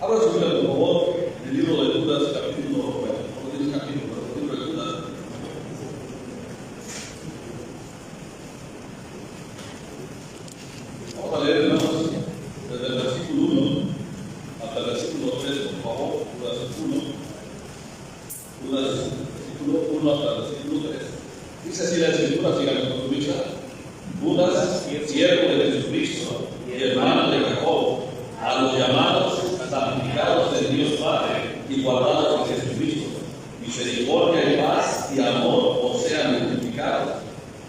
Abra su Biblia, por favor, en el libro de Judas, capítulo, el libro de Judas. Vamos a leer, hermanos, desde el versículo 1 hasta el versículo 3, por favor. Judas 1, versículo 1 hasta el versículo 3. Dice así la Escritura, síganme con su vista. Judas, siervo de Jesucristo y hermano de Jacobo, a los llamados, santificados de Dios Padre y guardados en Jesucristo, misericordia y paz y amor os sean multiplicados.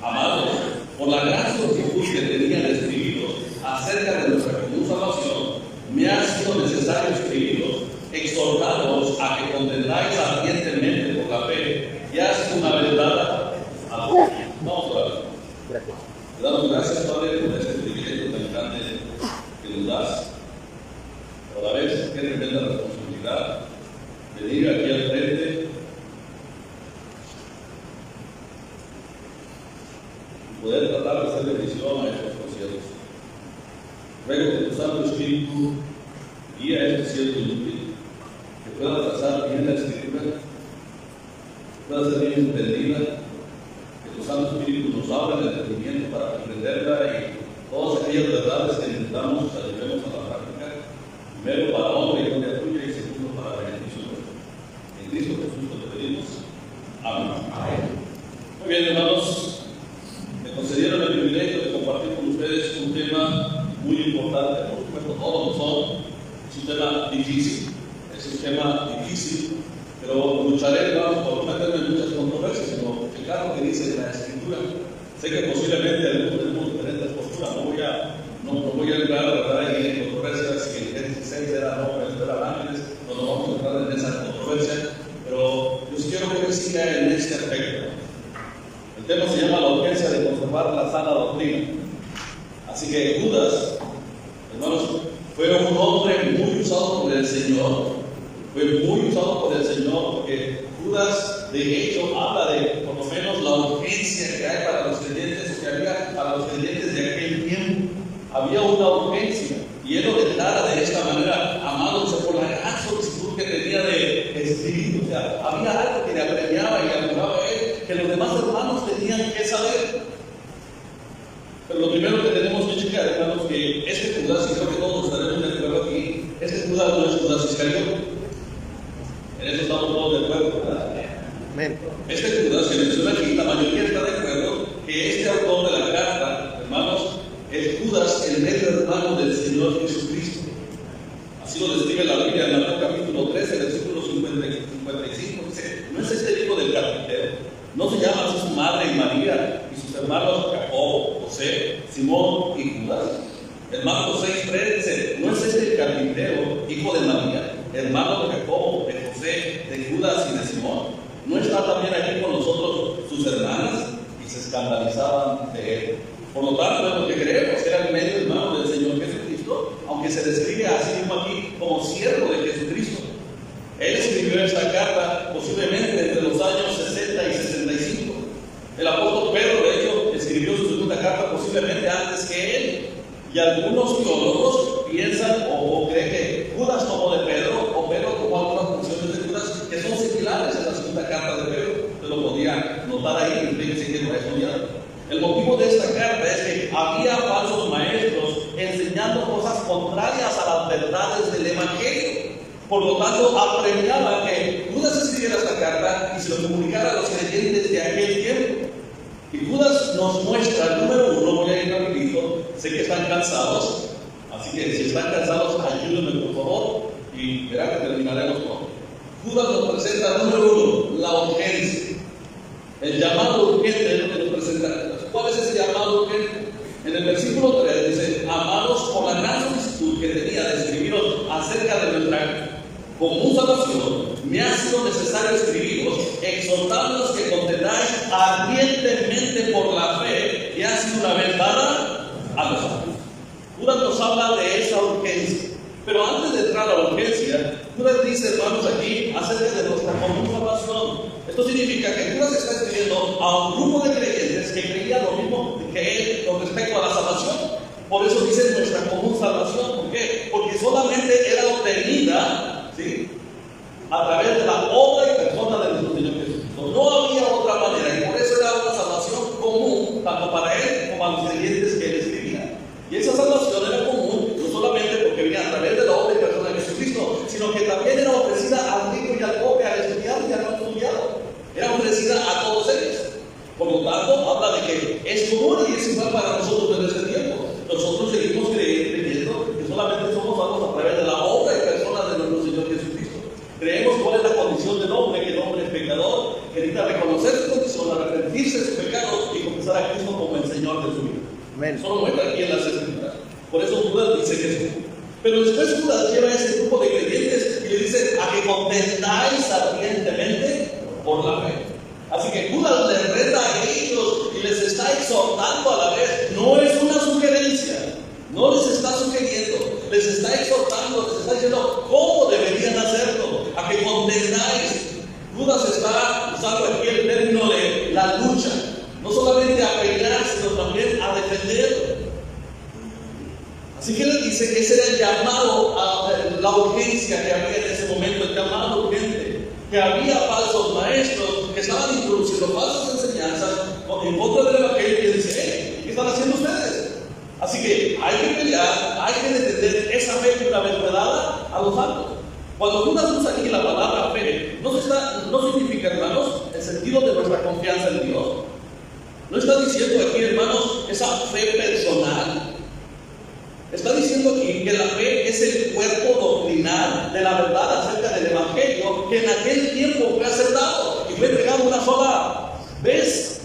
Amados, por la gran solicitud que tenía de escribiros acerca de nuestra común salvación, me ha sido necesario escribiros, exhortándoos a que contendáis ardientemente por la fe, y ha sido una verdad. Vamos a orar. Gracias. Te damos gracias, Padre, por este privilegio tan grande que nos das. Pero a la vez, qué tremenda responsabilidad venir aquí al frente y poder tratar de hacer bendición a estos conciertos. Ruego que tu Santo Espíritu guíe a este siervo inútil, que pueda trazar bien la Escritura, que pueda ser bien entendida, que tu Santo Espíritu nos abra el entendimiento para comprenderla y todas aquellas verdades que necesitamos las llevemos a la práctica, primero para honra y gloria tuya y segundo para beneficio nuestro. En Cristo Jesús te lo pedimos. Amén. Muy bien, hermanos, me concedieron el privilegio de compartir con ustedes un tema muy importante, por supuesto todos lo son. Es un tema difícil, pero lucharé, hermanos, por no meterme en muchas controversias, sino checar lo que dice la Escritura. Sé que posiblemente algunos tenemos diferentes posturas, no voy a entrar, ¿verdad?, en controversias, si el Génesis 6 era hombres, eran ángeles, no nos vamos a entrar en esa controversia, pero yo sí quiero que me siga en este aspecto. El tema se llama la urgencia de conservar la sana doctrina. Así que Judas, hermanos, fue un hombre muy usado por el Señor, porque Judas, de hecho, habla de, por lo menos, la urgencia que hay para los creyentes, o que había para los creyentes de aquel tiempo. Había una urgencia, y él lo declara de esta manera, amados, por la gran solicitud que tenía de escribir. O sea, había algo que le apremiaba y le apuraba a él, que los demás hermanos tenían que saber. Pero lo primero que tenemos que checar, hermanos, que este Judas, y creo que todos estaremos de acuerdo aquí, este Judas no es Judas Iscariote. En eso estamos todos de acuerdo, ¿verdad? Amén. Este Judas que menciona aquí, la mayoría está de acuerdo que este autor de la carta, hermanos, es Judas, el medio hermano del Señor Jesucristo. Así lo describe la Biblia en Mateo capítulo 13, versículo 55. Dice, no es este el hijo del carpintero, no se llama así su madre y María y sus hermanos Jacobo, José, Simón y Judas. El Marcos 6:3 dice, no es este el carpintero, hijo de María, hermano de Jacobo, de José, de Judas y de Simón. ¿No está también aquí con nosotros sus hermanas? Y se escandalizaban de él. Por lo tanto, es lo que creemos, que era el medio hermano del Señor Jesucristo, aunque se describe a sí mismo aquí como siervo de Jesucristo. Él escribió esta carta posiblemente entre los años 60 y 65. El apóstol Pedro, de hecho, escribió su segunda carta posiblemente antes que él. Y algunos teólogos piensan o creen que Judas tomó de Pedro, o Pedro tomó algunas funciones de Judas que son similares en la segunda carta de Pedro. Usted lo podía notar ahí, fíjense que no es odiado. El motivo de esta carta es que había falsos maestros enseñando cosas contrarias a las verdades del Evangelio. Por lo tanto, apremiaba que Judas escribiera esta carta y se lo comunicara a los creyentes de aquel tiempo. Y Judas nos muestra, número uno, voy a ir rapidito, sé que están cansados, así que si están cansados, ayúdenme por favor, y verán que terminaremos pronto. Judas nos presenta, número uno, la urgencia. El llamado urgente es lo que nos presenta. ¿Cuál es ese llamado urgente? En el versículo 3 dice, amados, por la gran solicitud que tenía de escribiros acerca de nuestra común salvación, me ha sido necesario escribiros, exhortándolos que contendáis ardientemente por la fe que ha sido una vez dada a los santos. Judas nos habla de esa urgencia. Pero antes de entrar a la urgencia, Judas dice, hermanos, aquí acerca de nuestra común salvación. Esto significa que Judas está escribiendo a un grupo de creyentes que creían lo mismo que él con respecto a la salvación. Por eso dice nuestra común salvación. ¿Por qué? Porque solamente era obtenida a través de la obra y persona de nuestro Señor Jesucristo. No había otra manera, y por eso era una salvación común, tanto para él como a los creyentes que él escribía. Y esa salvación era común, no solamente porque venía a través de la obra y persona de Jesucristo, sino que también era ofrecida al rico y al pobre, al estudiante y al no estudiado. Era ofrecida a todos ellos. Por lo tanto, habla de que es común y es igual para nosotros en este tiempo. Nosotros seguimos creyendo que solamente somos salvos a través de la obra y persona de nuestro Señor Jesucristo. Creemos cuál es la condición del hombre, que el hombre es pecador, que necesita reconocer su condición, arrepentirse de sus pecados y confesar a Cristo como el Señor de su vida. Amén. Eso lo muestra aquí en las Escrituras. Por eso Judas dice que es común. Pero después Judas lleva a ese grupo de creyentes y le dice a que contendáis ardientemente por la fe. Así que Judas les reta a ellos y les está exhortando a la vez. No es una sugerencia, no les está sugiriendo, les está exhortando, les está diciendo cómo deberían hacerlo, a que contendáis. Judas está usando aquí el término de la lucha, no solamente a pelear, sino también a defender. Así que les dice que ese era el llamado a la urgencia que había en ese momento, el llamado urgente. Que había falsos maestros que estaban introduciendo falsas enseñanzas en contra del evangelio, y dice, ¿qué están haciendo ustedes? Así que hay que pelear, hay que defender esa fe que una vez fue dada a los santos. Cuando Judas usa aquí la palabra fe, no significa, hermanos, el sentido de nuestra confianza en Dios. No está diciendo aquí, hermanos, esa fe personal. Está diciendo aquí que la fe es el cuerpo doctrinal de la verdad acerca del evangelio que en aquel tiempo fue aceptado y fue entregado una sola vez.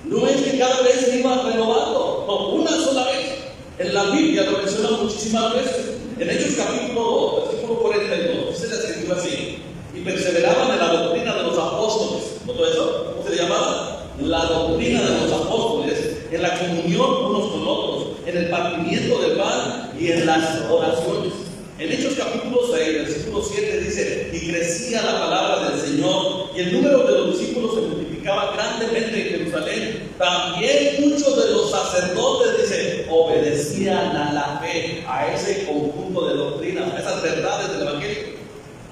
No es que cada vez se iba renovando, no, una sola vez. En la Biblia lo menciona muchísimas veces. En Hechos capítulo 2, versículo 42, dice la Escritura así: y perseveraban en la doctrina de los apóstoles. ¿Notó eso? ¿Cómo se llamaba? La doctrina de los apóstoles, en la comunión unos con otros, en el partimiento del pan y en las oraciones. En Hechos capítulo 6, versículo 7 dice: y crecía la palabra del Señor y el número de los discípulos se multiplicaba grandemente en Jerusalén. También muchos de los sacerdotes, dice, obedecían a la fe, a ese conjunto de doctrinas, a esas verdades del evangelio.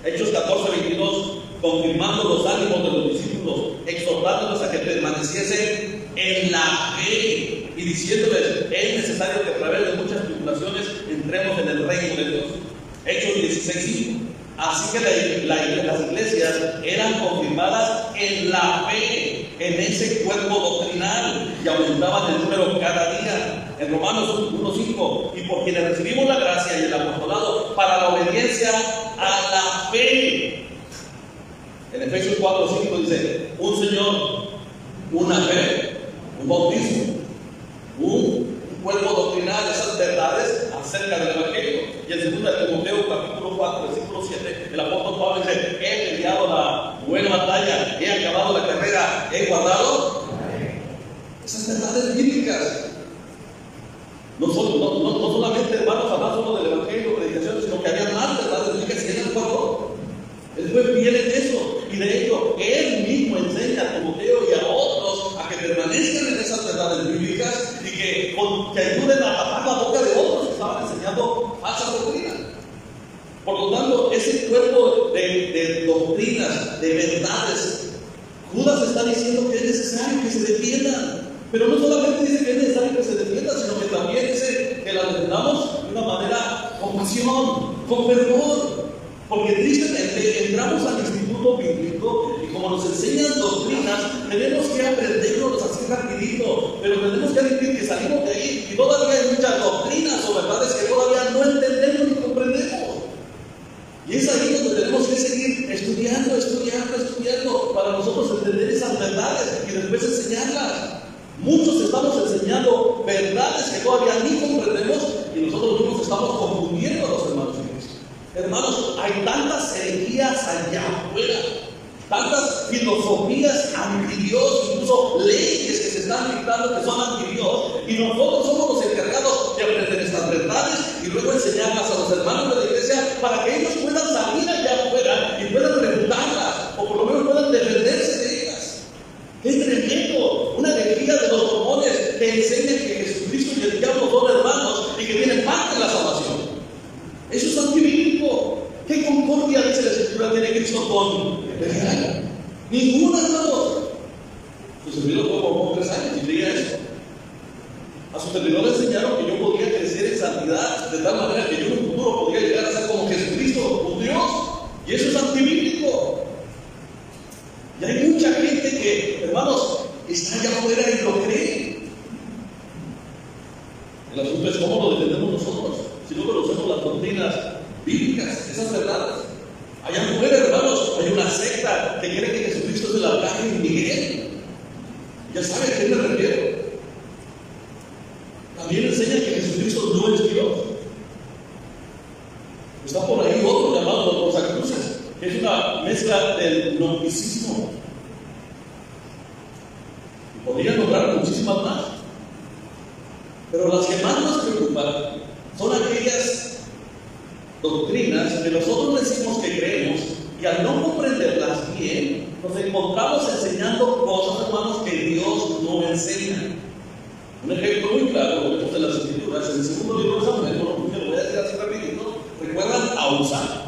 Hechos 14, 22, confirmando los ánimos de los discípulos, exhortándolos a que permaneciesen en la fe y diciéndoles: es necesario que a través de muchas tribulaciones entremos en el reino de Dios. Hechos 16, 5. Así que las iglesias eran confirmadas en la fe, en ese cuerpo doctrinal, y aumentaban el número cada día. En Romanos 1:5, y por quienes recibimos la gracia y el apostolado para la obediencia a la fe. En Efesios 4:5 dice: un Señor, una fe, un bautismo, un cuerpo doctrinal, esas verdades acerca del evangelio. Y en 2 Timoteo capítulo 4, versículo 7, el apóstol Pablo dice: he peleado la buena batalla, he acabado la carrera, he guardado esas verdades bíblicas. No solamente, hermanos, hablar solo del evangelio, predicaciones, sino que había más verdades bíblicas que él guardó. Él fue fiel en eso, y de hecho él mismo enseña a Timoteo y a otros a que permanezcan en esas verdades bíblicas y que ayuden a tapar la boca de otros que estaban enseñando falsa doctrina. Por lo tanto, ese cuerpo de doctrinas, de verdades, Judas está diciendo que es necesario que se defiendan. Pero no solamente dice que es necesario que se defiendan, sino que también dice que las defendamos de una manera con pasión, con fervor. Porque tristemente entramos al instituto bíblico y como nos enseñan doctrinas, tenemos que aprendernos así rapidito, pero tenemos que admitir que salimos de ahí y todavía hay muchas doctrinas o verdades que todavía no entendemos ni comprendemos. Y es ahí donde tenemos que seguir estudiando para nosotros entender esas verdades y después enseñarlas. Muchos estamos enseñando verdades que todavía ni comprendemos y nosotros mismos estamos confundiendo a los hermanos en Cristo. Hermanos, hay tantas herejías allá afuera, tantas filosofías anti-Dios, incluso leyes que se están dictando que son anti-Dios, y nosotros somos los encargados de aprender estas verdades y luego enseñarlas a los hermanos de la iglesia para que ellos puedan salir allá afuera y puedan refutarlas, o por lo menos puedan defenderse de ellas. ¡Qué tremendo! Una herejía de los mormones que enseñan que Jesucristo y el diablo son hermanos y que tienen parte en la salvación. Eso es antibíblico. ¿Qué concordia dice la Escritura? escritura tiene Cristo con eternidad? Ninguna, hermanos. Su servidor fue por 3 años y leía eso. A su servidor le enseñaron que yo podía crecer en santidad de tal manera que yo en un futuro podría llegar a ser como Jesucristo, un Dios. Y eso es antibíblico. Y hay mucha gente que, hermanos, está allá afuera y lo cree. El asunto es cómo lo defendemos nosotros, si no conocemos las doctrinas bíblicas, esas verdades. Allá afuera, hermanos, hay una secta que cree que Jesucristo es el arcángel Miguel. Ya sabe a quién me refiero. También enseña que Jesucristo no es Dios. Está por ahí otro llamado los Rosacruces, que es una mezcla del gnosticismo. Y podría nombrar muchísimas más. Pero las que más nos preocupan son aquellas doctrinas que nosotros decimos que creemos y al no comprenderlas bien, nos encontramos enseñando cosas, hermanos, que Dios no enseña. Un ejemplo muy claro lo vemos en las Escrituras, en el segundo libro de Samuel, me lo voy a decir así rapidito. ¿Recuerdan a Usa?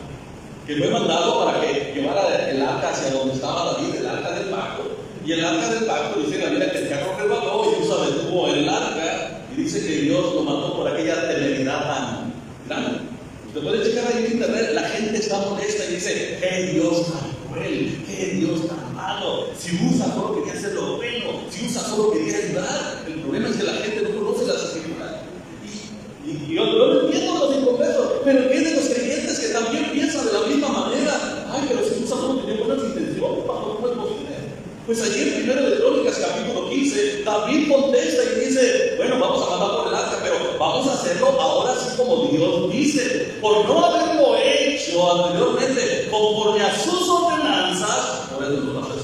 Que fue mandado para que llevara el arca hacia donde estaba David, el arca del pacto. Y el arca del pacto dice la Biblia que el carro resbaló y Usa detuvo el arca y dice que Dios lo mató por aquella temeridad tan grande. Usted puede checar ahí en internet, la gente está molesta y dice: ¡qué Dios tan cruel! ¡Qué Dios tan malo! Si Usa solo quería hacer lo bueno, si Usa solo quería ayudar. El problema es que la gente no conoce las Escrituras. Y yo no entiendo los inconversos, pero ¿qué de los creyentes que también piensan de la misma manera? Ay, pero si Usa solo tenía buenas intenciones, ¿cómo es posible? Pues allí en 1 de Crónicas, capítulo 15, David contesta y dice: bueno, vamos a mandar por el arca, pero vamos a hacerlo ahora sí como Dios dice, por no haberlo hecho anteriormente conforme a sus ordenanzas. Por eso no lo haces.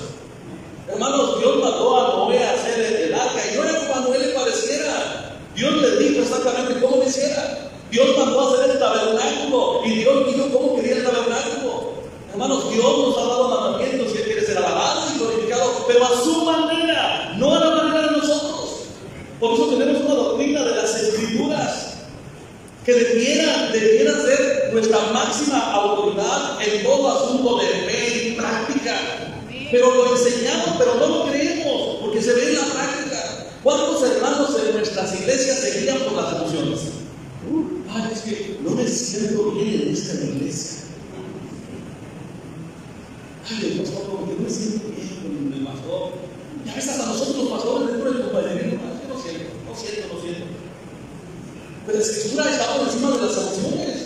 Hermanos, Dios mandó a Noé a hacer el arca y no era como a Noé le pareciera. Dios le dijo exactamente cómo lo hiciera. Dios mandó a hacer el tabernáculo y Dios dijo cómo quería el tabernáculo. Hermanos, Dios nos ha dado mandamientos que quiere ser alabado y glorificado, pero a su manera, no a la manera de nosotros. Por eso tenemos una doctrina de las Escrituras que debiera ser nuestra máxima autoridad en todo asunto de fe y práctica. Pero lo enseñamos, pero no lo creemos, porque se ve en la práctica. ¿Cuántos hermanos en nuestras iglesias se guían por las emociones? Ay, es que no me siento bien en esta iglesia. Ay, el pastor, como que no me siento bien con el pastor. Y a veces a nosotros los pastores dentro del compañerismo, no siento. Pero la Escritura está por encima de las emociones.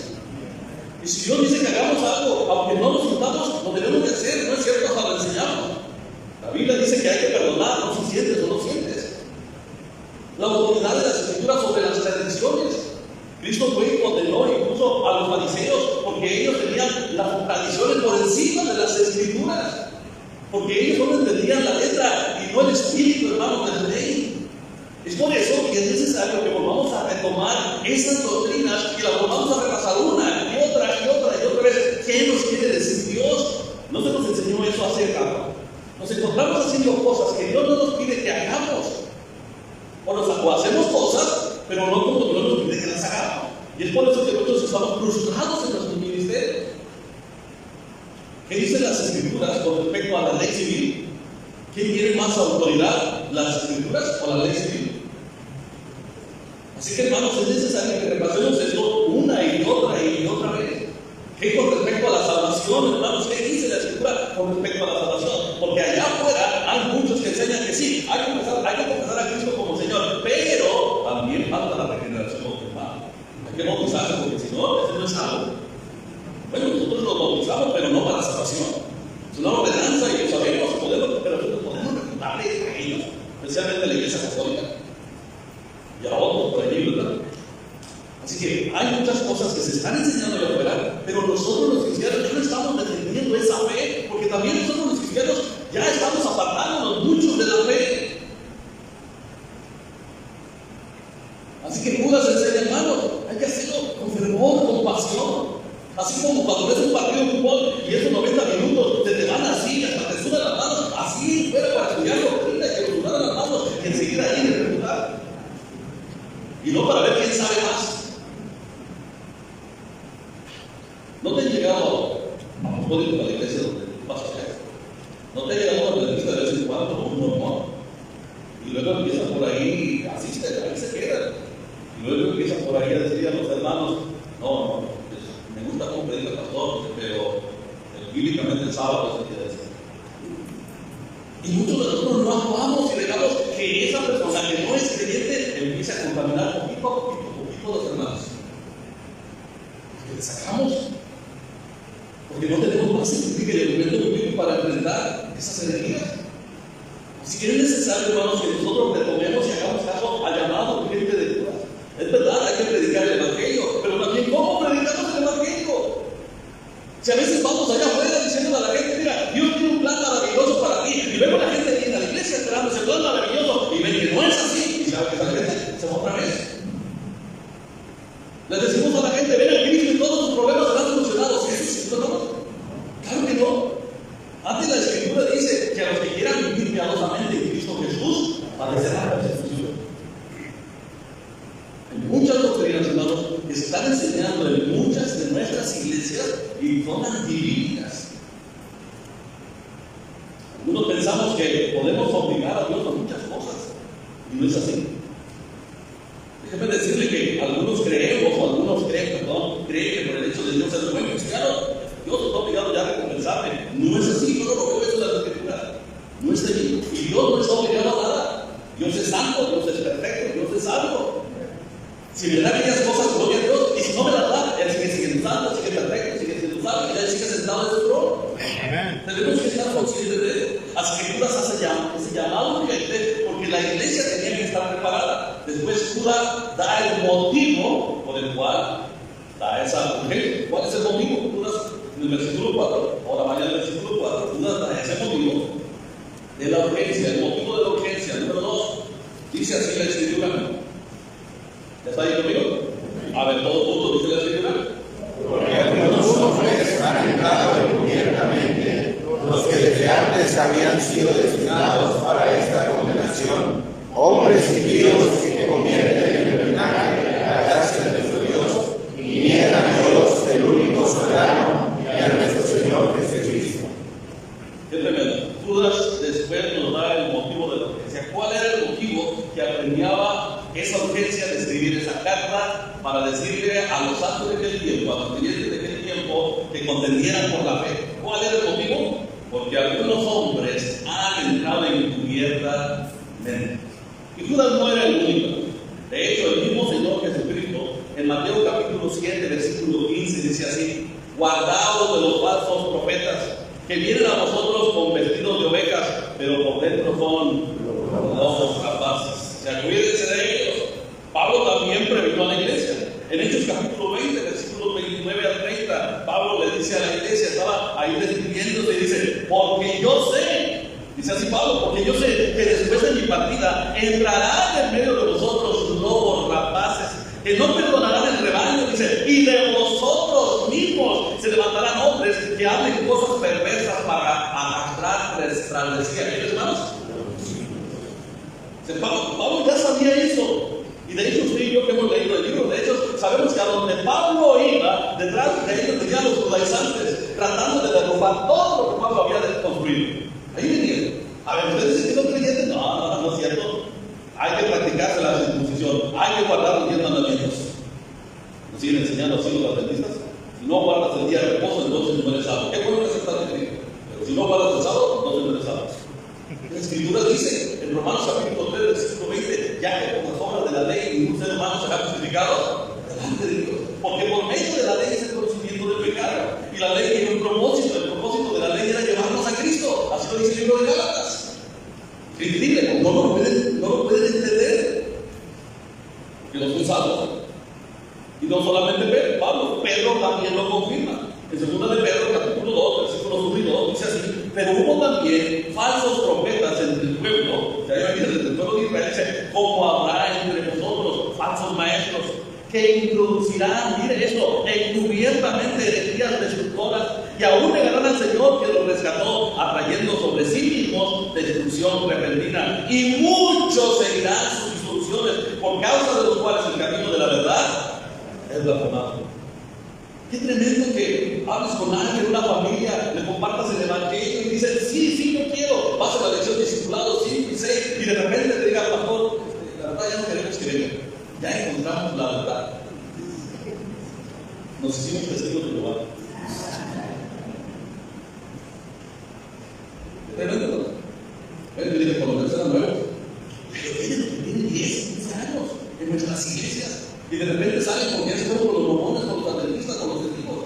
Y si Dios dice que hagamos algo, aunque no lo sintamos, lo debemos de hacer. No es cierto, hasta lo enseñamos. La Biblia dice que hay que perdonar, no si sientes o no sientes. La autoridad de las Escrituras sobre las tradiciones. Cristo fue y condenó incluso a los fariseos porque ellos tenían las tradiciones por encima de las Escrituras. Porque ellos solo entendían la letra y no el espíritu, hermanos, de la ley. Es por eso que es necesario que volvamos a retomar esas doctrinas y las volvamos a repasar una y otra vez. ¿Qué nos quiere decir Dios? No se nos enseñó eso hace rato. Nos encontramos haciendo cosas que Dios no nos pide que hagamos. O hacemos cosas, pero no como Dios nos pide que las hagamos. Y es por eso que nosotros estamos frustrados en nuestros ministerios. ¿Qué dicen las Escrituras con respecto a la ley civil? ¿Quién tiene más autoridad, las Escrituras o la ley civil? Así que, hermanos, es necesario que repasemos esto una y otra vez. ¿Qué con respecto a la salvación, hermanos? ¿Qué dice la Escritura con respecto a la salvación? Porque allá afuera hay muchos que enseñan que sí, hay que confesar a Cristo como Señor, pero también falta la regeneración bautismal. Hay que bautizarse porque si no, eso no es salvo. Bueno, nosotros lo bautizamos, pero no para la salvación. Es una ordenanza y lo sabemos, pero nosotros podemos refutarle a ellos, especialmente a la Iglesia Católica y a otros por allí, ¿verdad? Así que hay muchas cosas que se están enseñando allá afuera, pero nosotros los cristianos ya no estamos defendiendo esa fe, porque también nosotros los cristianos ya estamos apartándonos muchos de la fe. Así que Judas enseña, hermanos, hay que hacerlo con fervor, con pasión. Así como cuando ves un partido de fútbol y esos 90 minutos te van así, hasta te sudan las manos, así fuera para estudiar doctrina y que te sudan las manos y enseguida ahí en el resultado. Y no para ver quién sabe más. ¿No te han llegado no puedo ir a la iglesia donde pasa eso. No te llega una revista de vez en cuando como un hormón. Y luego empiezan por ahí, asisten, ahí se quedan. Y luego empiezan por ahí a decir a los hermanos, no, me gusta cómo predica el pastor, pero bíblicamente el sábado es el día de eso. Y muchos de nosotros no actuamos y dejamos que esa persona que no es creyente empiece a contaminar poquito a poquito a los hermanos. Porque le sacamos. Porque no tenemos más que el elemento bíblico para enfrentar esas energías. Así que es necesario, hermanos, que nosotros retomemos y hagamos caso al llamado de gente de Dios. Es verdad, hay que predicar el Evangelio, pero también ¿cómo predicamos el Evangelio? Si a veces vamos allá afuera diciendo a la gente, mira, Dios tiene un plan maravilloso para ti, y luego la gente viene a la iglesia esperando ese plan maravilloso y ven que no es así, y sabe que la gente se va otra vez. Les decimos a la gente, ven a Cristo y todos tus problemas serán solucionados. ¿Eso es cierto, no? Claro que no. Antes la Escritura dice que a los que quieran vivir piadosamente en Cristo Jesús, padecerán persecución. En muchas doctrinas, hermanos, están enseñando en muchas de nuestras iglesias y son antibíblicas. Algunos pensamos que podemos obligar a Dios a muchas cosas, y no es así. Déjeme decirle que algunos creen que por el hecho de Dios ser buen cristiano, Dios está obligado ya a recompensarme. No es así, yo no lo veo eso en la Escritura. No es así. Y Dios no está obligado a nada. Dios es santo, Dios es perfecto, Dios es salvo. Si me da aquellas cosas, gloria a Dios. Y si no me las da, Él sigue siendo santo, sigue perfecto, sigue siendo salvo, y Él sigue sentado en su trono. Tenemos que estar conscientes de eso. Las Escrituras hacen ese llamado urgente porque la iglesia tenía que estar preparada. Después Judas da el motivo por el cual da esa urgencia. ¿Cuál es el motivo? Judas, en el versículo 4, ahora vaya al versículo 4, Judas da ese motivo de la urgencia, el motivo de la urgencia. Número 2, dice así la Escritura. ¿Ya está ahí conmigo? A ver, todo punto dice la Escritura. Porque algunos hombres han entrado encubiertamente, los que desde antes habían sido destinados para esta condenación, hombres impíos que convierten en vinagre la gracia de su Dios y niegan a Dios, el único soberano, y a nuestro Señor Jesucristo. Qué tremendo. Judas después nos da el motivo de la urgencia. ¿Cuál era el motivo que apremiaba esa urgencia de escribir esa carta para decirle a los santos de aquel tiempo, a los creyentes de aquel tiempo, que contendieran por la fe? ¿Cuál era el motivo? Porque algunos hombres han entrado encubiertamente. Y Judas no era el único. De hecho, el mismo Señor Jesucristo, en Mateo capítulo 7, versículo 15, dice así: guardaos de los falsos profetas, que vienen a vosotros con vestidos de ovejas, pero por dentro son lobos rapaces. Se acuérdense de ellos. Pablo también previno a la iglesia. En Hechos capítulo 20, versículos 29 al 30, Pablo le dice a la iglesia, estaba ahí describiéndose y dice: porque yo sé, dice así Pablo, porque yo sé que después de mi partida entrarán en medio de vosotros lobos rapaces, que no perdonarán el rebaño, dice, y de vosotros mismos se levantarán hombres que hablen cosas perversas para arrastrar travesía. ¿Qué, hermanos? Pablo ya sabía eso. Y de hecho, usted y yo que hemos leído el libro, de hecho, sabemos que a donde Pablo iba, detrás de ellos tenían los judaizantes, tratando de derrumbar todo lo que Pablo había construido. Ahí venían. A ver, ¿ustedes dicen que son creyentes? No es cierto. Hay que practicarse la circuncisión, hay que guardar los 10 mandamientos. ¿Nos siguen enseñando así los adventistas? Si no guardas el día de reposo, entonces no eres salvo. Qué bueno que se está definiendo. Pero si no guardas el sábado, entonces no eres salvo. La Escritura dice en Romanos capítulo 3, versículo 20, ya que por las obras de la ley ningún ser humano será justificado delante de Dios. Porque por medio de la ley es el conocimiento del pecado. Y la ley tiene un propósito. El propósito de la ley era llevarnos a Cristo. Así lo dice el libro de Gálatas. Es increíble, no lo pueden entender. Porque no son salvos. Y no solamente Pablo, Pedro también lo confirma. En 2 de Pedro, capítulo 2, versículo 1 y 2, dice así: pero hubo también falsos profetas entre el pueblo, entre el pueblo de Israel, dice, como habrá entre nosotros falsos maestros, que introducirán, mire esto, encubiertamente herejías destructoras, y aún negarán al Señor que los rescató, atrayendo sobre sí mismos destrucción repentina. Y muchos seguirán sus instrucciones, por causa de los cuales el camino de la verdad es blasfemado. Qué tremendo que hables con alguien, una familia, evangelio y dicen, sí, yo quiero, vas a la lección de discipulado 5 y 6, y de repente te diga, pastor, la verdad ya no queremos que venga, ya encontramos la verdad. Nos hicimos testigos de Jehová. Tremendo, ¿no? Yo dije, por lo menos eran nuevos. Pero ellos que tienen 10, 15 años en nuestras iglesias, y de repente salen porque ya se fueron con los mormones, con los adventistas, con los testigos.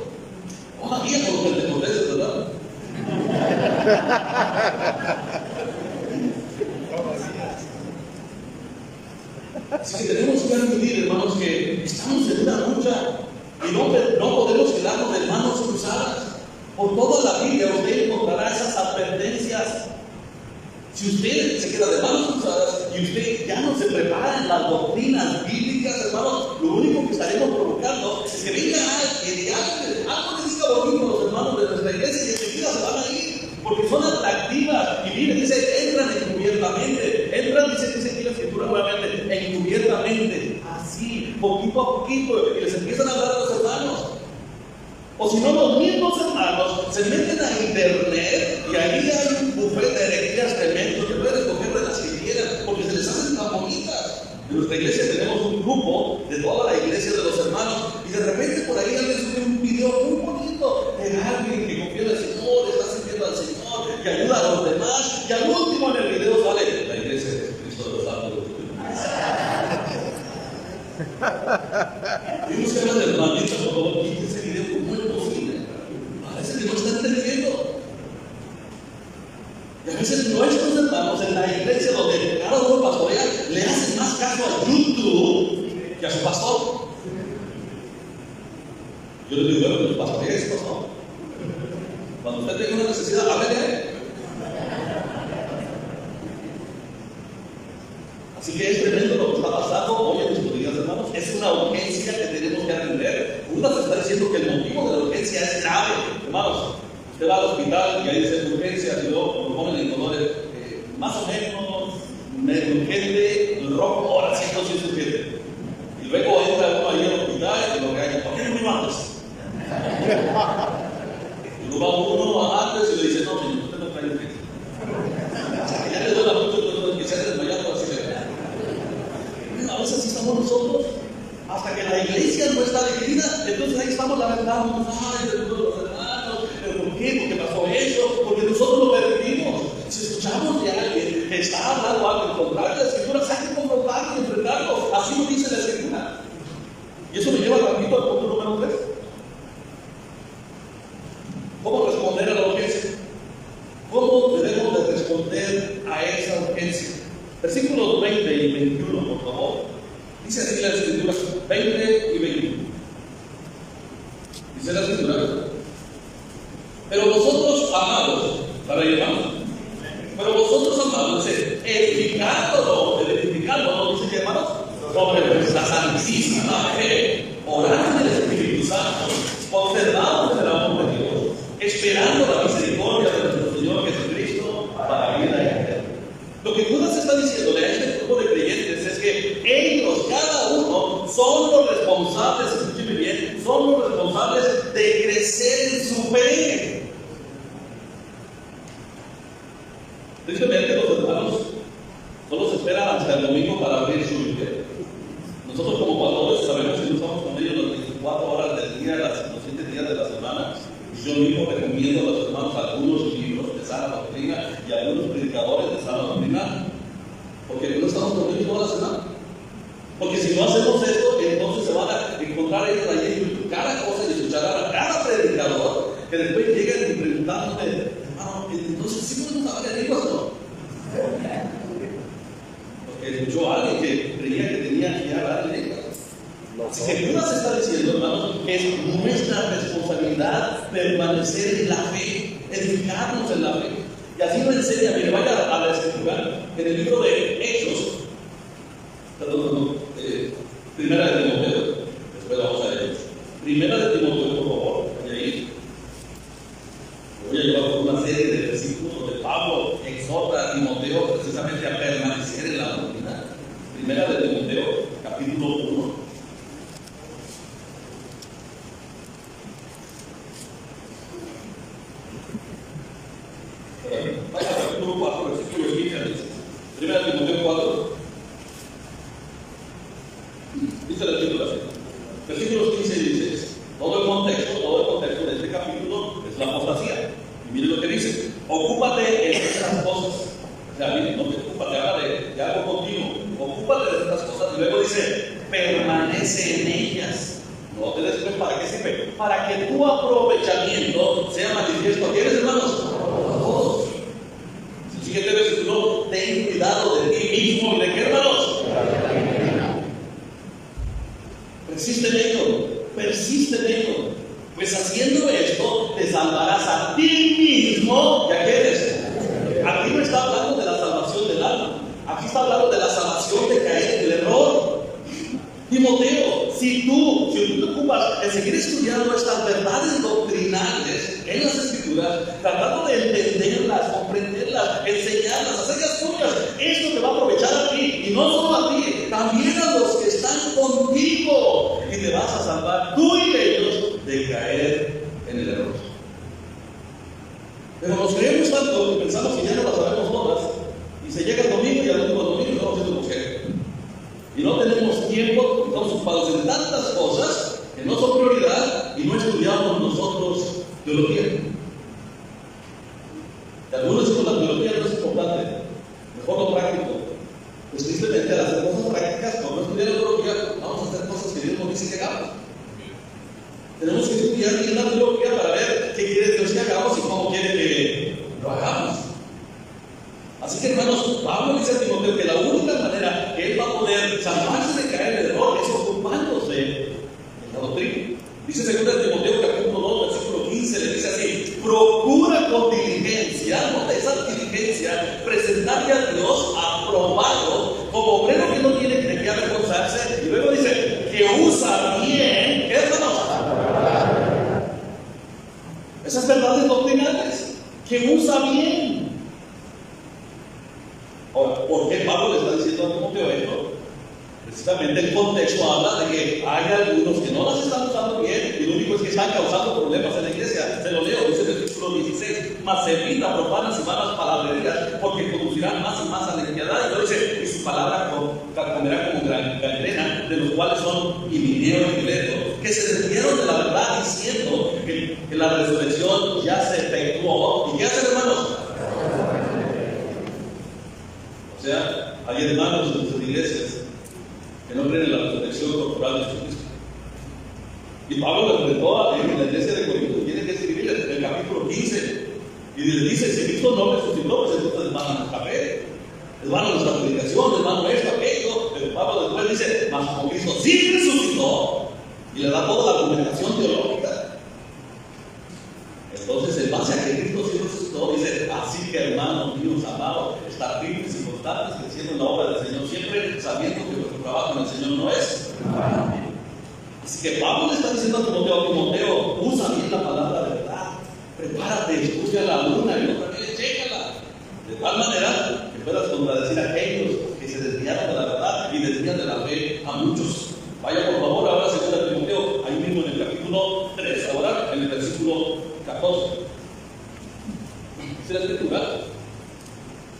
Todavía con los pentecostés, ¿verdad? Así que tenemos que admitir, hermanos, que estamos en una lucha y no podemos quedarnos de manos cruzadas. Por toda la Biblia usted encontrará esas advertencias. Si usted se queda de manos cruzadas y usted ya no se prepara en las doctrinas bíblicas, hermanos, lo único que estaremos provocando es que venga alguien y algo les diga bonito a los hermanos de nuestra iglesia y enseguida se van a ir, porque son atractivas. Y miren, dice, entran encubiertamente. Dice aquí la escritura nuevamente, encubiertamente, así, poquito a poquito, y les empiezan a hablar a los hermanos. O si no, los mismos hermanos se meten a internet y ahí hay un buffet de herejías tremendo que pueden escoger de las que quieran porque se les hacen tan bonitas. En nuestra iglesia tenemos un grupo de toda la iglesia de los hermanos y de repente por ahí alguien sube un video muy bonito de alguien que confía en el Señor, está sirviendo al Señor, que ayuda a los demás, y al último en el video sale la iglesia de Cristo de los Santos. Y buscan a los hermanitos, por favor, quiten ese video como es posible. Parece que no está entendiendo. Y a veces nuestros hermanos en la iglesia donde cada uno pastorea le hacen más caso a YouTube que a su pastor. Yo le digo, bueno, el pastorea es pastor. Cuando usted tenga una necesidad, háblele a él. Así que es tremendo lo que está pasando hoy en nuestros días, hermanos. Es una urgencia que tenemos que atender. Judas está diciendo que el motivo de la urgencia es grave. Hermanos, usted va al hospital y ahí dice urgencia, y luego lo ponen en colores más o menos medio urgente, rojo, ahora sí es urgente. Y luego entra uno ahí al hospital y lo regaña. ¿Por qué no me antes? Y luego va uno antes y le dice, no, señor, usted no trae urgencia. Ya le doy la mucho que se ha desmayado así. A veces así estamos nosotros, hasta que la iglesia no está definida, entonces ahí estamos lamentando, ay, de los hermanos, ¿por qué? Porque pasó eso, porque nosotros lo permitimos. Si escuchamos de alguien que está hablando algo en contra de la escritura, hay que confrontarlo y enfrentarlo, así lo dice la escritura. Y eso me lleva rapidito al punto número 3. ¿Cómo responder a la urgencia? ¿Cómo debemos de responder a esa urgencia? Versículos 20 y 21, por favor. Dice así la escritura, 20 y 21. Dice la escritura, pero vosotros amados, para llevarnos, pero vosotros amados, dice, edificándonos, dice que hermanos, sobre la santísima fe, orando en el Espíritu Santo, observando el amor de Dios, esperando la misericordia de nuestro Señor Jesucristo para vida eterna. Lo que Judas está diciéndole a este grupo de creyentes es que ellos, cada uno, son los responsables, escúcheme bien, son los responsables de crecer en su fe. Tristemente los hermanos solo se esperan hasta el domingo para abrir su Biblia. Nosotros como pastores sabemos que no estamos con ellos las 24 horas del día, los 7 días de la semana. Yo mismo recomiendo a los hermanos algunos libros de sana doctrina y algunos predicadores de sana doctrina, porque no estamos con ellos toda la semana. Porque si no hacemos esto, entonces se van a encontrar ellos allí en YouTube cada cosa y escucharán a cada predicador que después llegan y preguntándome, hermano, entonces sí podemos hablar de lenguas o no. Porque escuchó a alguien que creía que tenía que hablar de lenguas. Así que Judas está diciendo, hermanos, que es nuestra responsabilidad permanecer en la fe, edificarnos en la fe. Y así lo enseña, mire, vaya a la escritura, en el libro de Hechos, Primera de Timoteo, después vamos a ellos. Primera de Timoteo, por favor, y ahí voy a llevar por una serie de versículos donde Pablo exhorta a Timoteo precisamente a permanecer en la doctrina. Primera de Timoteo, capítulo 1. Vaya al capítulo 4, versículo 15 a 16. Primera Timoteo 4. Dice el artículo así. Versículos 15 y 16. Todo el contexto de este capítulo es la apostasía. Y mire lo que dice: ocúpate en estas cosas. O sea, mire, no te ocúpate, habla de algo continuo. Ocúpate de estas cosas. Y luego dice: permanece en ellas. No te después, ¿para qué sirve? Para que tu aprovechamiento sea manifiesto. ¿Quiénes, hermanos? Todos. El siguiente versículo: ten cuidado de ti mismo y de qué, hermanos. Persiste en ello, persiste en ello. Pues haciendo esto, te salvarás a ti mismo. ¿Y a qué eres? Aquí no está hablando de la salvación del alma. Aquí está hablando de la salvación de caer en el error. Timoteo, si tú te ocupas en seguir estudiando estas verdades doctrinales en las Escrituras, tratando de entenderlas, comprenderlas, enseñarlas, hacerlas tuyas, esto te va a aprovechar a ti, y no solo a ti, también a los que están contigo, y te vas a salvar tú y ellos de caer en el error. Pero nos creemos tanto que pensamos que ya no las sabemos todas, y se llega el domingo y al último domingo estamos haciendo mujer. Y no tenemos tiempo, estamos ocupados en tantas cosas que no son prioridad y no estudiamos nosotros teología. Y algunos dicen que la teología no es importante, mejor lo práctico. Pues tristemente al hacer cosas prácticas, como no estudiar teología, vamos a hacer cosas que Dios nos dice que hagamos. Tenemos que estudiar bien la teología para ver qué quiere Dios que hagamos y cómo quiere que lo hagamos. Así que, hermanos, Pablo dice a Timoteo que la única manera que él va a poder salvarse de caer en el error es ocupándose de la doctrina. Dice 2 Timoteo capítulo 2, versículo 15, le dice así: procura con diligencia, nota esa diligencia, presentarte a Dios aprobado, como obrero que no tiene de qué avergonzarse. Y luego dice que usa bien, ¿qué, hermanos? Esas verdades doctrinales, que usa bien. Ahora, ¿por qué Pablo le está diciendo a Timoteo esto? Precisamente el contexto habla de que hay algunos que no las están usando bien y lo único es que están causando problemas en la iglesia. Se lo leo, dice en el versículo 16: mas evita profanas y malas palabrerías, porque conducirán más y más a la impiedad. Y luego dice: y su palabra comerá como gangrena, de los cuales son Himeneo y Fileto, que se desviaron de la verdad diciendo que la resurrección ya se efectuó. ¿Y qué hacen, hermanos? O sea, hay hermanos en nuestras iglesias que no creen en la resurrección corporal de Jesucristo. Y Pablo le enfrentó en la iglesia de Corinto, tiene que escribir el capítulo 15, y le dice: si Cristo no resucitó, pues entonces les van a nuestra fe, les van a nuestra predicación, les van a esto, aquello. Pero Pablo después dice: mas como Cristo sí resucitó, y le da toda la argumentación teológica. Entonces, en base a que Cristo sí resucitó, dice: así que, hermanos míos amados, estar firmes y constantes, creciendo en la obra del Señor, siempre sabiendo que nuestro trabajo en el Señor no es. Así que Pablo le está diciendo a Timoteo: usa bien la palabra de verdad, prepárate, estudiala una y otra vez, chécala, de tal manera que puedas contradecir a aquellos que se desviaron de la verdad y desvían de la fe a muchos. Vaya por favor ahora a 2 Timoteo, ahí mismo en el capítulo 3, ahora en el versículo 14. Dice la Escritura: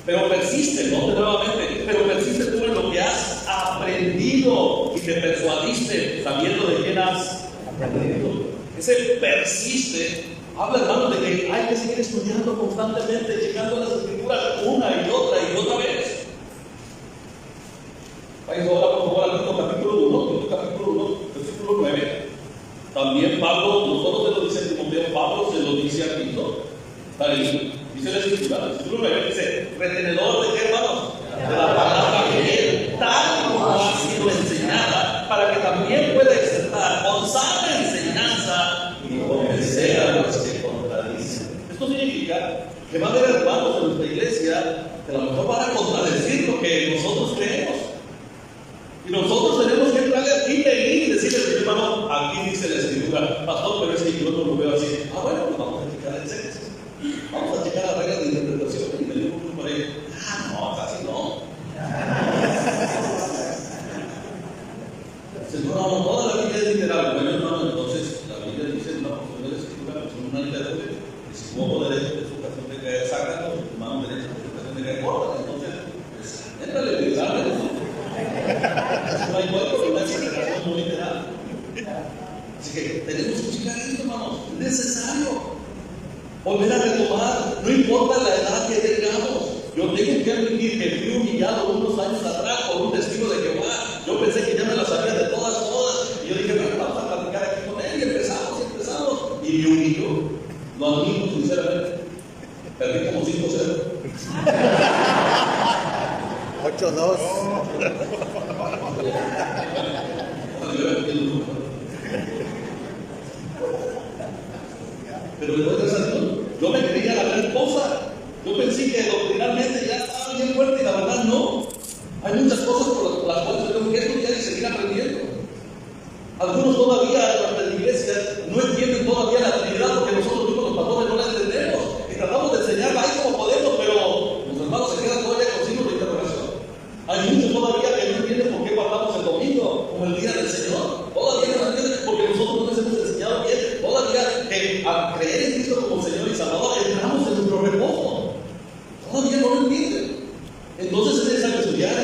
pero persiste, note nuevamente, pero persiste tú en lo que has aprendido y te persuadiste, sabiendo de quién has aprendido. Ese persiste habla, hermano, de que hay que seguir estudiando constantemente, llegando a las Escrituras una y otra vez. Vaya ahora por favor al capítulo 1, versículo 9. También Pablo, no solo se lo dice a Timoteo, Pablo se lo dice a Tito. Está ahí. Dice la Escritura, el versículo 9, dice: retenedor de qué, hermanos? De la palabra fiel, tal como ha sido enseñada, para que también pueda exercer con sana enseñanza y convencer a los que contradicen. Esto significa que va a haber hermanos en nuestra iglesia que a lo mejor van a contradecir lo que nosotros creemos. Y nosotros tenemos que entrar aquí y decirle: hermano, aquí dice la Escritura, pastor, pero es que yo no lo veo así. Bueno, pues vamos a checar el sexo. Vamos a checar las reglas de interpretación y me dijo por ahí: no, casi no. No, toda la Biblia es literal. Bueno, hermano, entonces la Biblia dice en una porción de la Escritura, pues una intérprete, y si hubo poder de su ocasión de caer, sácalo. volver a retomar, no importa la edad que tengamos. Yo tengo que admitir que fui humillado unos años atrás por un testigo de Jehová. Yo pensé que ya me las sabía de todas. Y yo dije, bueno, vamos a platicar aquí con él. Y empezamos. Y me humilló. Lo admito sinceramente. Perdí como 5-0. 8-2. Pero le doy gracias a Dios. Yo me creía la gran cosa. Yo pensé que doctrinalmente ya estaba bien fuerte y la verdad no. Hay muchas cosas por las cuales tenemos que estudiar y seguir aprendiendo. Algunos todavía en la iglesia no entienden todavía la Trinidad porque nosotros mismos los pastores no la entendemos. Y tratamos de enseñarla ahí como podemos, pero los hermanos se quedan todavía con signos de interrogación. Hay muchos todavía que no entienden por qué guardamos el domingo como el día del Señor. Todavía no lo entienden porque nosotros no les hemos enseñado bien. Todavía a creer en Cristo como Señor y Salvador entramos en nuestro reposo. Todavía no lo entienden. Entonces es necesario estudiar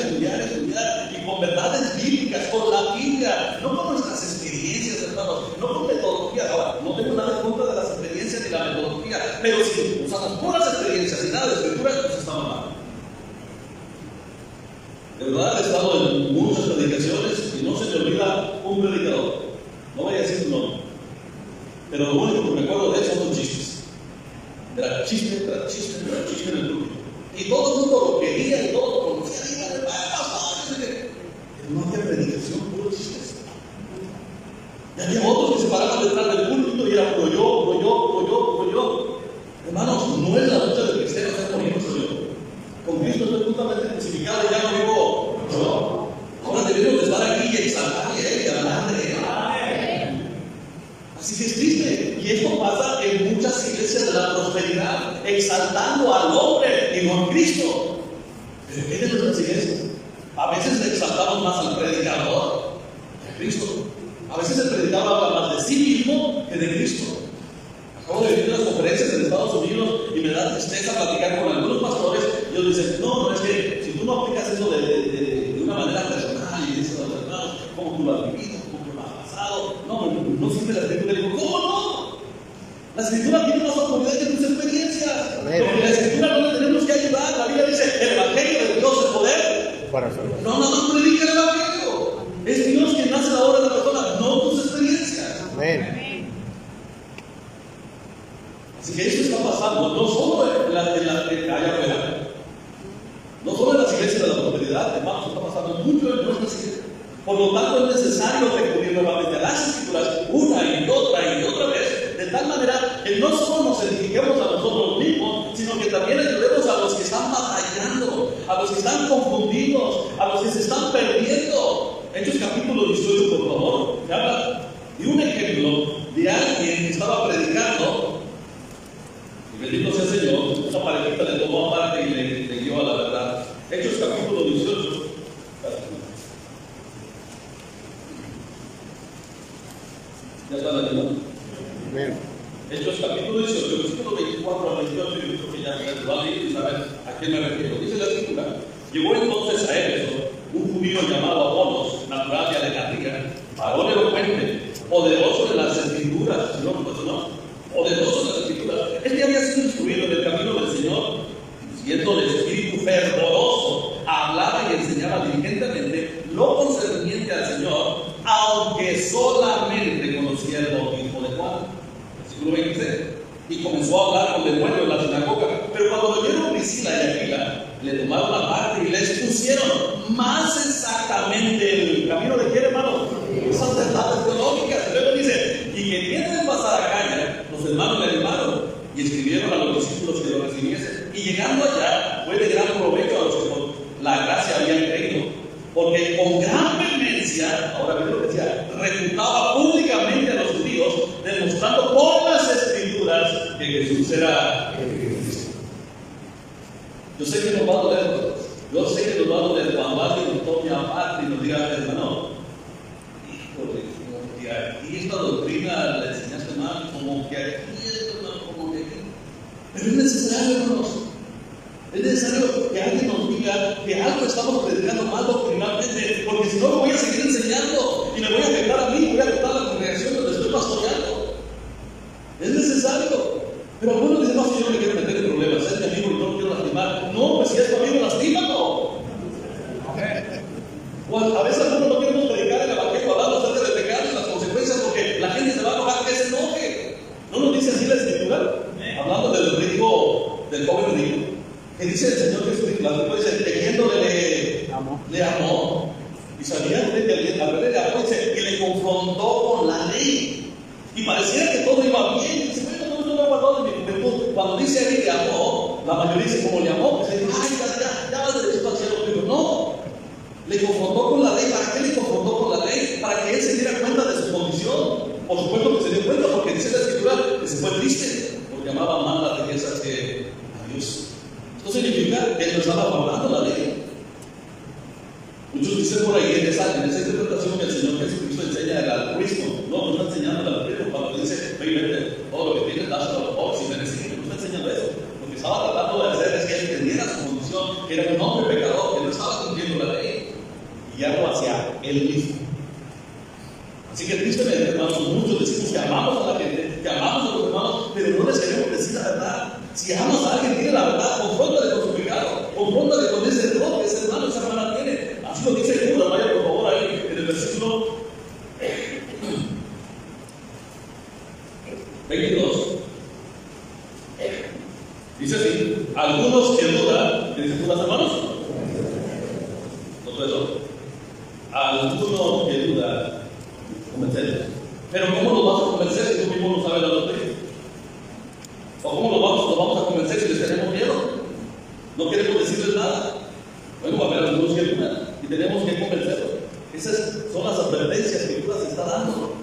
y con verdades bíblicas, con la Biblia, no con nuestras experiencias, hermanos, no con metodología. Ahora, no tengo nada en contra de las experiencias ni la metodología, pero si usamos puras experiencias y nada de escritura, pues estamos mal. De verdad he estado en muchas predicaciones y no se me olvida un predicador. No voy a decir su nombre, pero lo único que me acuerdo de él son los chistes. Era chiste en el grupo. Y todo el mundo lo quería y todo lo conocía. No había predicación, puros chistes. Y había otros que se paraban detrás del púlpito y era puro yo. Hermanos, no es la lucha del cristiano ser morir yo. Con Cristo estoy justamente crucificado y ya no vivo yo. Ahora debemos de estar aquí y exaltar y hablar de él. Así que es triste. Y esto pasa en muchas iglesias de la prosperidad, exaltando al hombre y no a Cristo. Pero ¿qué de nuestras iglesias? A veces exaltamos más al predicador que a Cristo. A veces el predicador habla más de sí mismo que de Cristo. Acabo de vivir unas conferencias en Estados Unidos y me da tristeza platicar con algunos pastores y ellos dicen, no, es que si tú no aplicas eso de una manera personal y dices a los hermanos cómo tú lo has vivido, cómo tú lo has pasado, no sirve la escritura. Y digo, ¿cómo no? La escritura tiene más autoridad que tus experiencias. Porque la escritura no le tenemos que ayudar. La Biblia dice, el evangelio de Dios es poder. No predica el evangelio. Es Dios quien hace la obra de la persona, no tus experiencias. Amén. Así que esto está pasando, no solo en allá afuera, no solo en las iglesias de la prosperidad, hermanos, está pasando mucho en nuestras iglesias. Por lo tanto, es necesario recurrir nuevamente a las escrituras una y otra vez, de tal manera que no solo nos edifiquemos a nosotros mismos, sino que también ayudemos a los que están batallando, a los que están confundidos, a los que se están perdiendo. Hechos capítulo 18, por favor, que habla de un ejemplo de alguien que estaba predicando. Y bendito sea el Señor, esa parejita le tomó aparte y le guió a la verdad. Hechos capítulo 18. ¿Ya está la ayuda? Hechos capítulo 18, versículo 24 al 28, yo creo que ya lo va a leer y saben a qué me refiero. Dice la escritura: llegó entonces a Éfeso un judío llamado Apolos, natural de Alejandría, varón elocuente, poderoso de las escrituras, poderoso de las escrituras. Este había sido instruido en el camino del Señor, siendo de espíritu fervoroso, hablaba y enseñaba diligentemente lo concerniente al Señor, aunque solamente conocía el bautismo de Juan. Versículo 26. Y comenzó a hablar con denuedo en la sinagoga. Pero cuando oyeron Priscila y Aquila, le tomaron aparte y les pusieron más exactamente el camino de quién, hermano, esas verdades teológicas. Luego dice, y queriendo pasar a Caña, los hermanos le animaron y escribieron a los discípulos que lo recibiesen. Y llegando allá, fue de gran provecho a los que por la gracia habían creído, porque con gran vehemencia, ahora ven lo que decía, refutaba públicamente a los judíos, demostrando por las escrituras que Jesús era Cristo. Yo sé que nos va a doler, yo sé que nos va a doler cuando alguien nos tome aparte y nos diga, hermano, híjole, aquí esta doctrina la enseñaste mal, como que aquí esto, como que aquí. Pero es necesario, hermanos. Es necesario que alguien nos diga que algo estamos predicando mal doctrinalmente, porque si no lo voy a seguir enseñando y me voy a afectar a mí, voy a afectar a la congregación donde estoy pastoreando. Es necesario. Pero algunos dicen, Que dice el Señor Jesucristo, la Biblia dice, teniéndole le amó. Y sabía usted que al verle le amó, dice, que le confrontó con la ley. Y pareciera que todo iba bien. Y dice, bueno, no me he guardado de mi juventud. Cuando dice ahí le amó, la mayoría dice, como le amó, pues dice, ay, ya vas derechito al cielo. Pero no, le confrontó con la ley. ¿Para qué le confrontó con la ley? Para que él se diera cuenta de su condición. Por supuesto que se dio cuenta, porque dice la Escritura que se fue triste, porque amaba más la riqueza que a Dios. Esto significa que él no estaba guardando la ley. Muchos dicen por ahí en esa interpretación que el Señor Jesucristo enseña el altruismo. No está enseñando el altruismo. Cuando dice, oye, vete, todo lo que tienes, dáselo a los pobres y me necesitas, no está enseñando eso. Lo que estaba tratando de hacer es que él entendiera su condición, que era un hombre pecador, que no estaba cumpliendo la ley, y ya lo hacía él mismo. Así que tristemente, hermanos, muchos decimos que amamos a la gente, que amamos a los hermanos, pero no les queremos decir la verdad. Si amas a alguien, tiene la verdad, confróntale con su pecado, confróntale con ese error que ese hermano, esa hermana tiene. Así lo dice Judas, vaya por favor ahí en el versículo 22. Dice así, algunos que dudan, ¿qué dice Judas, hermanos? Todo eso. Algunos que dudan, convencerlos. Pero ¿cómo los vas a convencer si tú mismo no sabes la doctrina? ¿O cómo los vamos a convencer si les tenemos miedo? No queremos decirles nada. Bueno, va a haber algunos que dudan y tenemos que convencerlos. Esas son las advertencias que Judas está dando.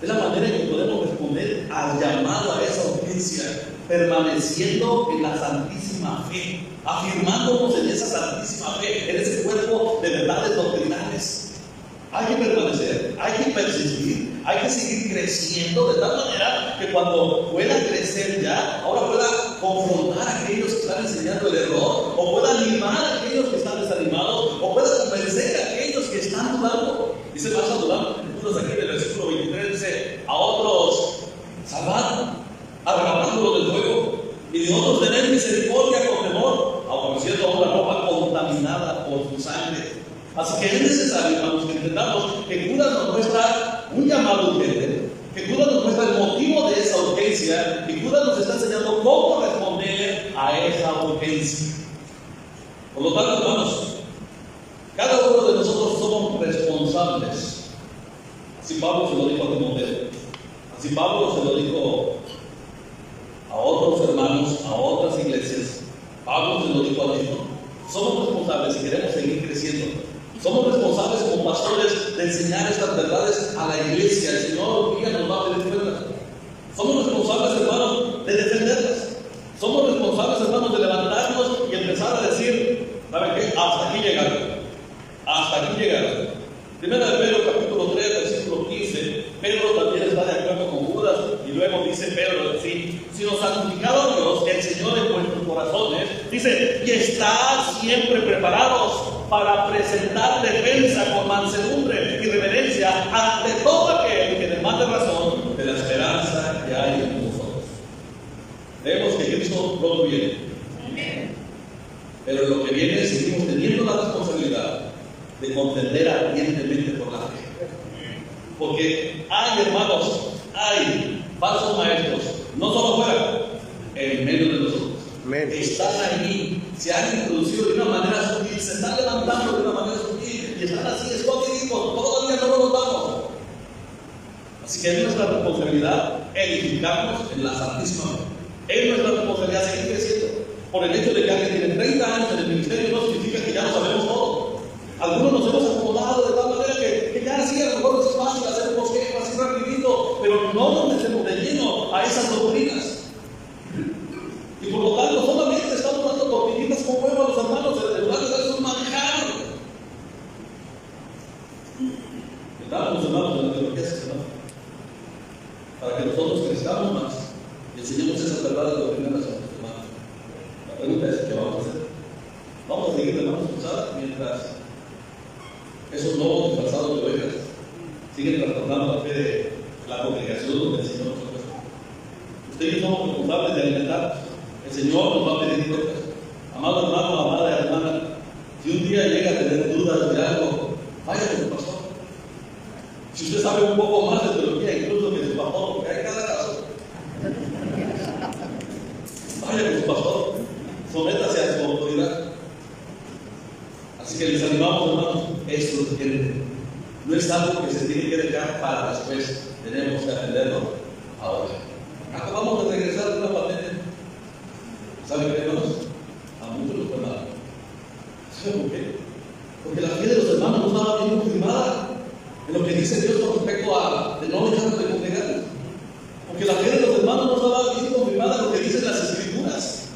Es la manera en que podemos responder al llamado a esa urgencia, permaneciendo en la santísima fe, afirmándonos en esa santísima fe, en ese cuerpo de verdades doctrinales. Hay que permanecer, hay que persistir, hay que seguir creciendo de tal manera que cuando pueda crecer ya, ahora pueda confrontar a aquellos que están enseñando el error, o pueda animar a aquellos que están desanimados, o pueda convencer a aquellos que están dudando. Dice más dudando, aquí en el versículo 23, dice, a otros salvad, arrebatándolos del fuego, y de otros tener misericordia con temor, aunque siendo una ropa contaminada por su sangre. Así que es necesario, hermanos, que entendamos que Judas nos muestra un llamado urgente, que Judas nos muestra el motivo de esa urgencia, y Judas nos está enseñando cómo responder a esa urgencia. Por lo tanto, hermanos, cada uno de nosotros somos responsables. Así Pablo se lo dijo a Timoteo, así Pablo se lo dijo a otros hermanos, a otras iglesias. Pablo se lo dijo a Tito. Somos responsables si queremos seguir creciendo. Somos responsables como pastores de enseñar estas verdades a la iglesia. El Señor un día nos va a pedir cuentas. Somos responsables, hermanos, de defenderlas. Somos responsables, hermanos, de levantarnos y empezar a decir, ¿saben qué? Hasta aquí llegaron. Hasta aquí llegaron. Primera de Pedro, capítulo 3, versículo 15. Pedro también está de acuerdo con Judas. Y luego dice Pedro, sí, si nos ha santificado a Dios, el Señor en vuestros corazones, dice, y estad siempre preparados para presentar defensa con mansedumbre y reverencia ante todo aquel que demande razón de la esperanza que hay en nosotros. Vemos que Cristo pronto viene. Pero en lo que viene seguimos teniendo la responsabilidad de contender ardientemente por la fe. Porque hay, hermanos, hay falsos maestros, no solo fuera, en medio de nosotros. Están ahí, se han introducido de una manera sutil, se están levantando de una manera sutil y están así escondidos, todavía no lo notamos. Así que es nuestra responsabilidad edificarnos en la Santísima Fe. Es nuestra responsabilidad seguir creciendo. Por el hecho de que alguien tiene 30 años en el ministerio no significa que ya lo sabemos todo. Algunos nos hemos acomodado de tal manera que ya sí, a lo mejor es fácil hacer un bosquejo así rapidito, pero no nos metemos de lleno a esas doctrinas. Y por lo tanto, solamente estamos dando doctrinitas como huevo a los hermanos, en lugar de darles un manjar. Estamos los hermanos en la teología sistemática, para que nosotros crezcamos más y enseñemos esas verdades doctrinas a nuestros hermanos. La pregunta es: ¿qué vamos a hacer? Vamos a seguir de manos cruzadas mientras esos lobos disfrazados de ovejas siguen trastornando la fe de la congregación donde el Señor nos ha puesto. Ustedes somos responsables de alimentar. El Señor nos va a pedir cuentas. Amado hermano, amada hermana, si un día llega a tener dudas de algo, vaya con su pastor. Si usted sabe un poco más de teología, incluso que su pastor, porque hay cada caso, vaya con su pastor. sométase a su autoridad. Así que les animamos, hermanos, esto es urgente. No es algo que se tiene que dejar para después. Tenemos que atenderlo ahora. Acabamos de regresar de una pandemia. ¿Saben qué, hermanos? A muchos los hermanos. ¿Saben por qué? Porque la fe de los hermanos no estaba bien confirmada en lo que dice Dios con respecto a de no dejar de congregar. Porque la fe de los hermanos no estaba bien confirmada en lo que dicen las Escrituras.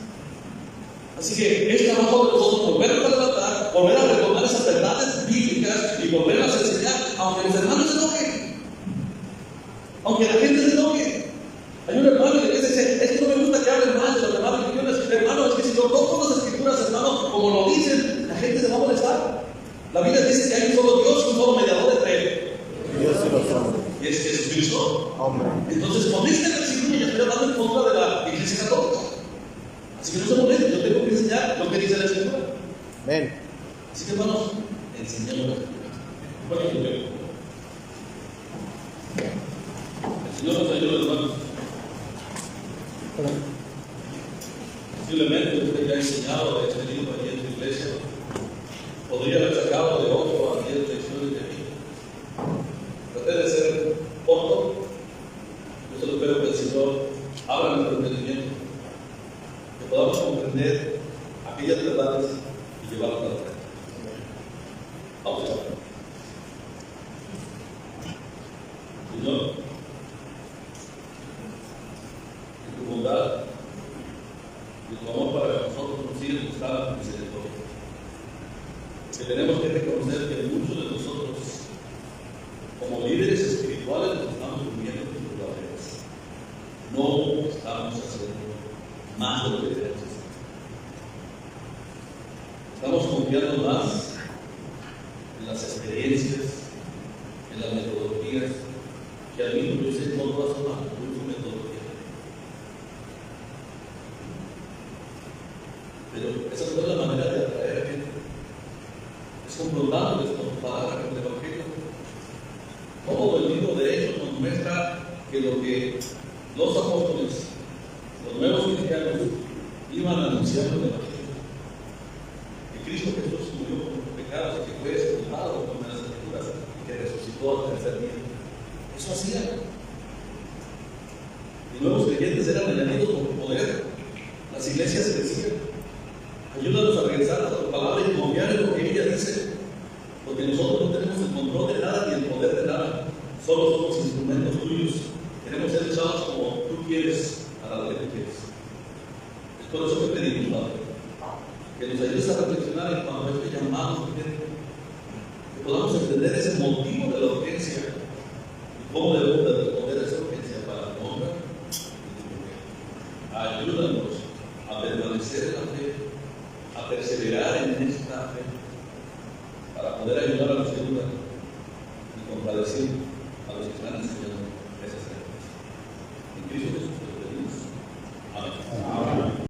Así que es trabajo de nosotros volver a tratar, volver a recordar esas verdades bíblicas y volverlas a enseñar, aunque los hermanos se enojen, aunque la gente se enoje. Hay un hermano que dice: es que no me gusta que hablen mal de las demás religiones. Hermano, es que si yo toco las Escrituras, hermano, como lo dicen, la gente se va a molestar. La Biblia dice que hay un solo Dios y un solo mediador entre Dios y los hombres. y es Jesucristo. Hombre. Entonces, con este versículo ya estoy hablando en contra de la Iglesia Católica. Así que no se molesten, yo tengo que enseñar lo que dice la Escritura. Ven. Así que, hermanos, enseñemos la Escritura. Bueno, yo veo. El Señor nos ayuda, hermanos. Posiblemente usted ya ha enseñado este libro allí en su iglesia. Podría haber sacado de 8 a 10 lecciones de mí. Traté de ser corto. Yo solo espero que el Señor abra nuestro entendimiento, que podamos comprender aquellas verdades y llevarlas a la práctica. Vamos a ver. Señor, en tu bondad y tu amor para nosotros nos sigue mostrando misericordia. Que tenemos que reconocer que muchos de nosotros, como líderes espirituales, nos estamos durmiendo en tus barreras. No estamos haciendo más de lo que debemos hacer. Estamos confiando más en las experiencias, en las metodologías, que al mismo yo sé que no todas son las metodologías. Pero esa no es la manera de atraer a gente. Es confrontándoles con palabras con el Evangelio. Todo el libro de Hechos nos muestra que lo que los apóstoles, los nuevos cristianos, iban anunciando el Evangelio. Que Cristo Jesús murió por los pecados y que fue sepultado con las Escrituras y que resucitó al tercer día. Eso hacían. Los nuevos creyentes eran añadidos por poder. Las iglesias crecían. Ayúdanos a regresar a tu palabra y confiar en lo que ella dice, porque nosotros no tenemos el control de nada ni el poder de nada, solo somos instrumentos tuyos. Queremos ser usados como tú quieres, a la que tú quieres. Es por eso que pedimos, Padre, que nos ayudes a reflexionar en cuanto a este llamado, que podamos entender ese motivo de la urgencia y cómo debemos de responder a esa urgencia para tu honra y tu gloria. Ayúdanos a permanecer en la fe, a perseverar en esta fe, para poder ayudar a los que dudan